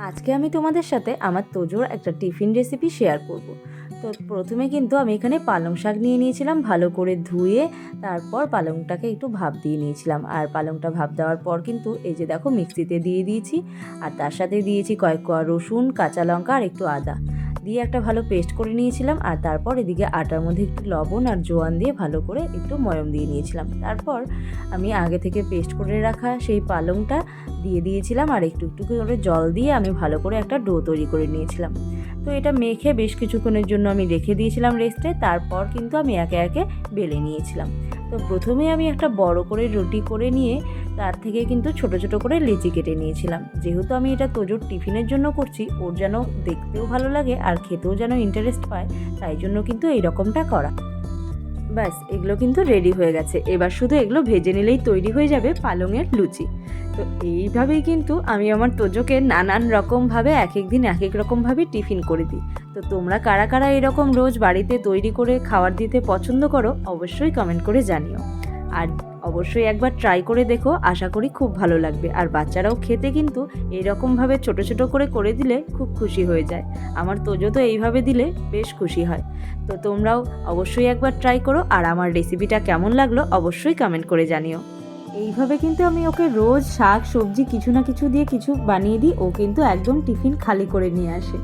আজকে আমি তোমাদের সাথে আমার তোজোর একটা টিফিন রেসিপি শেয়ার করব। তো প্রথমে কিন্তু আমি এখানে পালং শাক নিয়ে নিয়েছিলাম, ভালো করে ধুয়ে তারপর পালংটাকে একটু ভাপ দিয়ে নিয়েছিলাম। আর পালংটা ভাপ দেওয়ার পর কিন্তু এই যে দেখো মিক্সিতে দিয়ে দিয়েছি, আর তার সাথে দিয়েছি কয়েক কোয়া রসুন, কাঁচা লঙ্কা আর একটু আদা দিয়ে একটা ভালো পেস্ট করে নিয়েছিলাম। আর তারপর এদিকে আটার মধ্যে একটু লবণ আর জোয়ান দিয়ে ভালো করে একটু ময়ম দিয়ে নিয়েছিলাম। তারপর আমি আগে থেকে পেস্ট করে রাখা সেই পালংটা দিয়ে দিয়েছিলাম, আর একটু একটু করে জল দিয়ে আমি ভালো করে একটা ডো তৈরি করে নিয়েছিলাম। তো এটা মেখে বেশ কিছুক্ষণের জন্য আমি রেখে দিয়েছিলাম রেস্টে। তারপর কিন্তু আমি একে একে বেলে নিয়েছিলাম। তো প্রথমে আমি একটা বড় করে রুটি করে নিয়ে তার থেকে কিন্তু ছোট ছোট করে লেচি কেটে নিয়েছিলাম। যেহেতু আমি এটা তোজোর টিফিনের জন্য করছি, ওর যেন দেখতেও ভালো লাগে আর খেতেও যেন ইন্টারেস্ট পায়, তাই জন্য কিন্তু এই রকমটা করা। ব্যাস, এগুলো কিন্তু রেডি হয়ে গেছে। এবার শুধু এগুলো ভেজে নিলেই তৈরি হয়ে যাবে পালংয়ের লুচি। তো এইভাবেই কিন্তু আমি আমার তোজোকে নানান রকমভাবে এক এক দিন এক এক রকমভাবে টিফিন করে দিই। তো তোমরা কারা কারা এরকম রোজ বাড়িতে তৈরি করে খাবার দিতে পছন্দ করো অবশ্যই কমেন্ট করে জানিও। আর অবশ্যই একবার ট্রাই করে দেখো, আশা করি খুব ভালো লাগবে। আর বাচ্চারাও খেতে কিন্তু এইরকমভাবে ছোট ছোট করে করে দিলে খুব খুশি হয়ে যায়। আমার তোজো তো এইভাবে দিলে বেশ খুশি হয়। তো তোমরাও অবশ্যই একবার ট্রাই করো, আর আমার রেসিপিটা কেমন লাগলো অবশ্যই কমেন্ট করে জানিও। এইভাবে কিন্তু আমি ওকে রোজ শাক সবজি কিছু না কিছু দিয়ে কিছু বানিয়ে দিই, ও কিন্তু একদম টিফিন খালি করে নিয়ে আসে।